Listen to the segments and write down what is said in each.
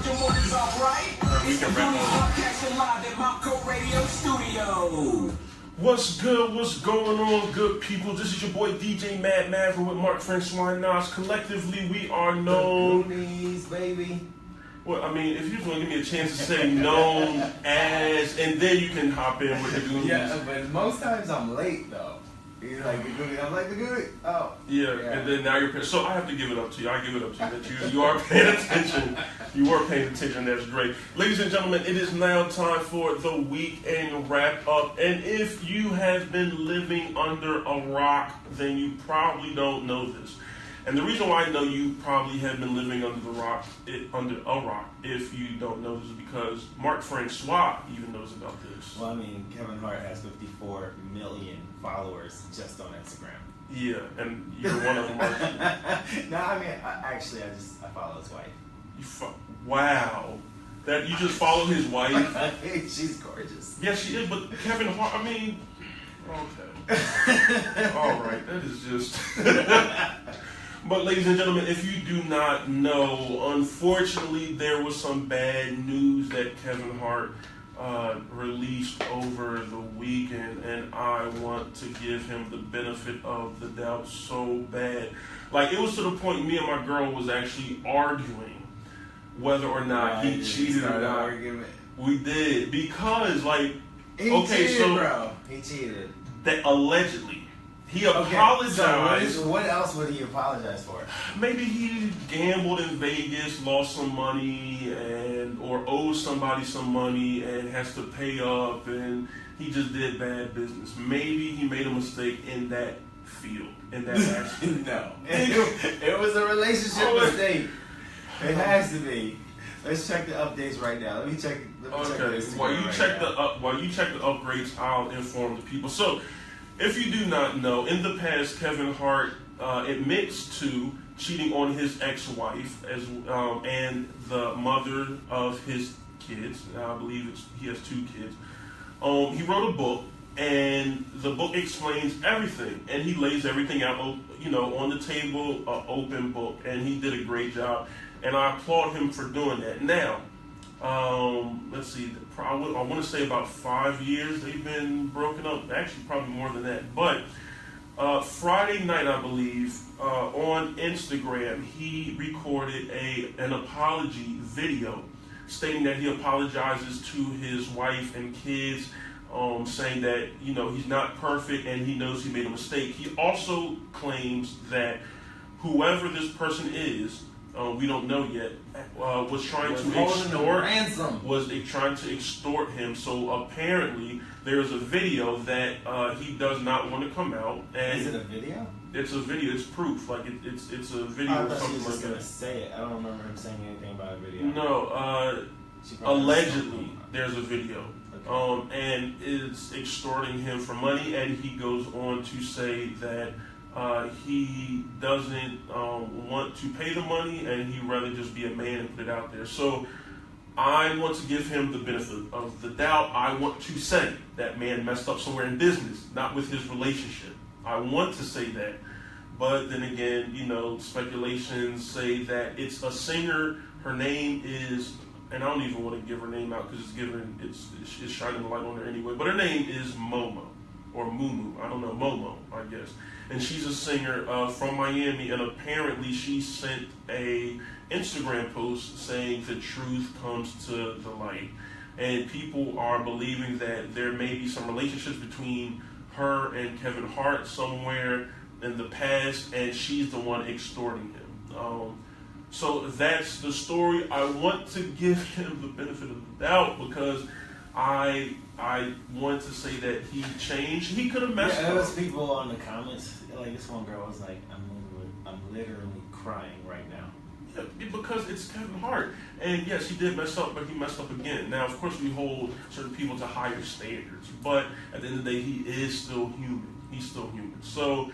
We can What's good? What's going on, good people? This is your boy DJ Mad Maverick with Mark Francois Nas. Collectively, we are known. The Goonies, baby. Well, I mean, if you just want to give me a chance to say known as, and then you can hop in with the Goonies. Yeah, but most times I'm late though. He's like the Goonies. I'm like the Goonies. Oh. Yeah, and then now you're. So I have to give it up to you. I give it up to you that you are paying attention. You are paying attention. That's great, ladies and gentlemen. It is now time for the weekend wrap up. And if you have been living under a rock, then you probably don't know this. And the reason why I know you probably have been living under a rock, if you don't know this, is because Mark Francois even knows about this. Well, I mean, Kevin Hart has 54 million followers just on Instagram. Yeah, and you're one of them. No, I mean, I follow his wife. Wow. That you just follow his wife? She's gorgeous. Yes, she is, but Kevin Hart, I mean, okay. All right, that is just... But ladies and gentlemen, if you do not know, unfortunately there was some bad news that Kevin Hart released over the weekend, and I want to give him the benefit of the doubt so bad. Like, it was to the point me and my girl was actually arguing whether or not he cheated or not. Argument. We did, because he cheated, bro. He cheated. That allegedly. He apologized. So what else would he apologize for? Maybe he gambled in Vegas, lost some money, or owes somebody some money and has to pay up, and he just did bad business. Maybe he made a mistake in that field, in that aspect. No, it was a relationship mistake. It has to be. Let's check the updates right now. Let me check. Okay. While you check the upgrades, I'll inform the people. So, if you do not know, in the past, Kevin Hart admits to cheating on his ex-wife and the mother of his kids. I believe he has 2 kids. He wrote a book, and the book explains everything, and he lays everything out, on the table, open book, and he did a great job, and I applaud him for doing that. Now, let's see, I want to say about 5 years they've been broken up. Actually, probably more than that. But Friday night, I believe, on Instagram, he recorded an apology video stating that he apologizes to his wife and kids, saying that, he's not perfect and he knows he made a mistake. He also claims that whoever this person is, we don't know yet, was trying to extort him. So apparently there's a video that he does not want to come out. And is it a video? It's a video. It's proof. Like it's a video. I or thought something he was just like gonna that. say it. I don't remember him saying anything about a video. No. Allegedly, there's a video. Okay. And it's extorting him for money, and he goes on to say that he doesn't want to pay the money, and he'd rather just be a man and put it out there. So I want to give him the benefit of the doubt. I want to say that man messed up somewhere in business, not with his relationship. I want to say that. But then again, speculations say that it's a singer. Her name is, and I don't even want to give her name out because it's shining the light on her anyway. But her name is Momo, or Mumu. I don't know, Momo, I guess. And she's a singer from Miami, and apparently she sent a Instagram post saying the truth comes to the light. And people are believing that there may be some relationships between her and Kevin Hart somewhere in the past, and she's the one extorting him. So that's the story. I want to give him the benefit of the doubt because I want to say that he changed. He could have messed up. There was people on the comments, like this one girl was like, I'm literally crying right now. Yeah, because it's Kevin Hart. And yes, he did mess up, but he messed up again. Now, of course, we hold certain people to higher standards, but at the end of the day, he is still human. He's still human. So,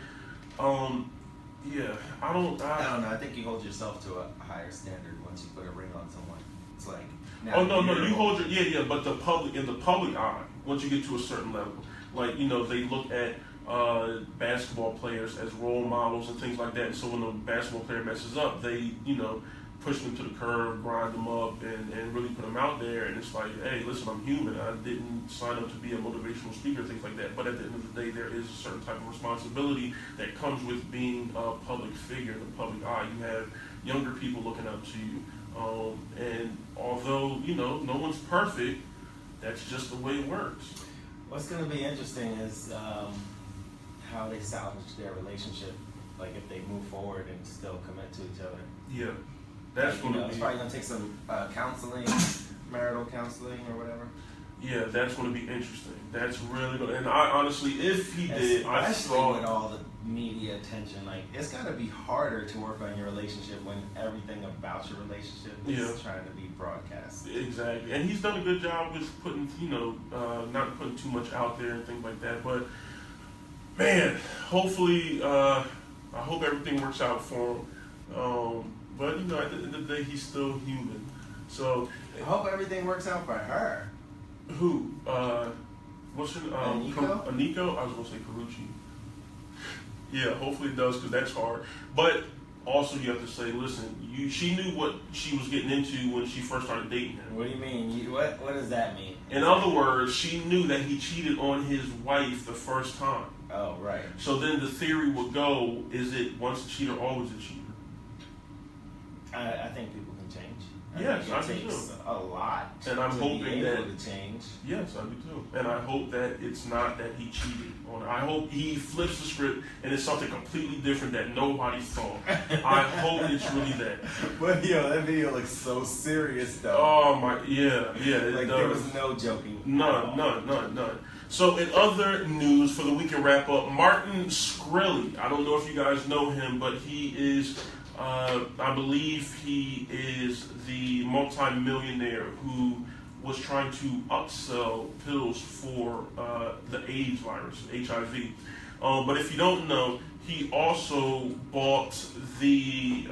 yeah, I don't know. I think you hold yourself to a higher standard once you put a ring on someone. It's like, no, you hold your, but in the public eye, once you get to a certain level, like, they look at basketball players as role models and things like that. And so when a basketball player messes up, they push them to the curb, grind them up, and really put them out there. And it's like, hey, listen, I'm human. I didn't sign up to be a motivational speaker, things like that. But at the end of the day, there is a certain type of responsibility that comes with being a public figure in the public eye. You have younger people looking up to you. And although, no one's perfect, that's just the way it works. What's going to be interesting is how they salvage their relationship, like if they move forward and still commit to each other. Yeah. That's going to be. It's probably going to take some counseling, marital counseling or whatever. Yeah, that's going to be interesting. That's really good. And I honestly, if he did, I saw with all the media attention, like it's got to be harder to work on your relationship when everything about your relationship is trying to be broadcast. Exactly, and he's done a good job with putting, not putting too much out there and things like that. But man, hopefully, I hope everything works out for him. But at the end of the day, he's still human. So I hope everything works out for her. Who? What's her name? Nico? Nico? I was going to say Carucci. Yeah, hopefully it does, because that's hard. But also you have to say, listen, she knew what she was getting into when she first started dating him. What do you mean? What does that mean? In other words, she knew that he cheated on his wife the first time. Oh, right. So then the theory would go, is it once a cheater, always a cheater? I think people can change. Yes, I do takes too. a lot and I'm hoping be able that to change. Yes, I do too. And I hope that it's not that he cheated on her. I hope he flips the script and it's something completely different that nobody saw. I hope it's really that. But that video looks so serious though. Oh my, yeah. Like there was no joking. None. So in other news for the weekend wrap up, Martin Shkreli. I don't know if you guys know him, but he is. I believe he is the multi-millionaire who was trying to upsell pills for the AIDS virus, HIV. But if you don't know, he also bought the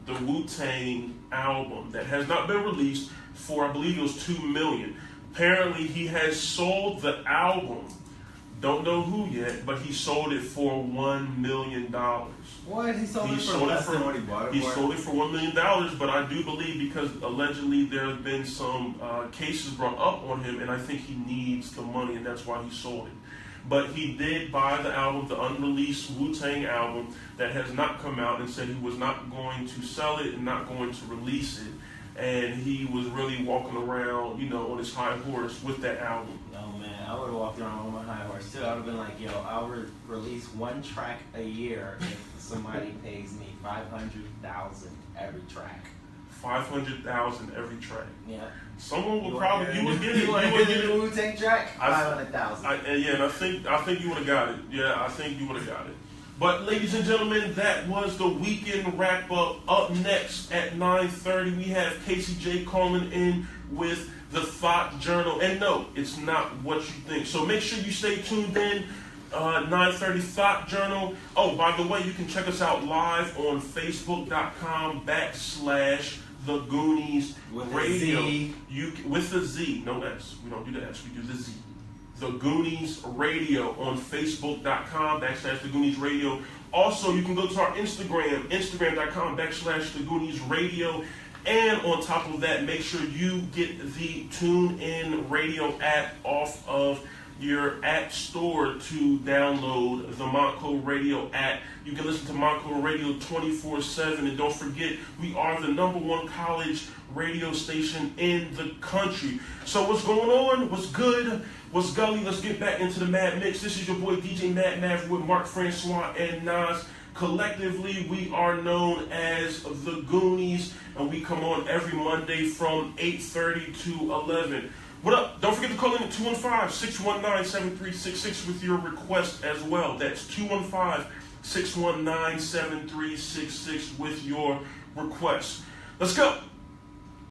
Wu-Tang album that has not been released for, I believe it was $2 million. Apparently, he has sold the album. Don't know who yet, but he sold it for $1 million. What? He sold it for less than what he bought it for? He sold it for $1 million, but I do believe because allegedly there have been some cases brought up on him, and I think he needs the money, and that's why he sold it. But he did buy the album, the unreleased Wu-Tang album that has not come out, and said he was not going to sell it and not going to release it. And he was really walking around, on his high horse with that album. No, man, I would have walked around on my high horse too. I would have been like, I'll release one track a year if somebody pays me $500,000 every track. $500,000 every track. Yeah. Someone would probably, you would get it. You would get a Wu-Tang track? $500,000. Yeah, and I think you would have got it. Yeah, I think you would have got it. But ladies and gentlemen, that was the weekend wrap up. Up next at 9:30, we have Casey J. calling in with the Thought Journal. And no, it's not what you think. So make sure you stay tuned in. 9:30 Thought Journal. Oh, by the way, you can check us out live on Facebook.com/The Goonies with Radio. A Z. With the Z, no S. We don't do the S, we do the Z. The Goonies Radio on Facebook.com/The Goonies Radio. Also, you can go to our Instagram.com/The Goonies Radio. And on top of that, make sure you get the TuneIn Radio app off of your app store to download the Montco Radio app. You can listen to Montco Radio 24/7. And don't forget, we are the #1 college radio station in the country. So what's going on? What's good? What's gully? Let's get back into the Mad Mix. This is your boy DJ Mad Mav with Mark Francois and Nas. Collectively, we are known as the Goonies, and we come on every Monday from 8:30 to 11. What up? Don't forget to call in at 215-619-7366 with your request as well. That's 215-619-7366 with your request. Let's go.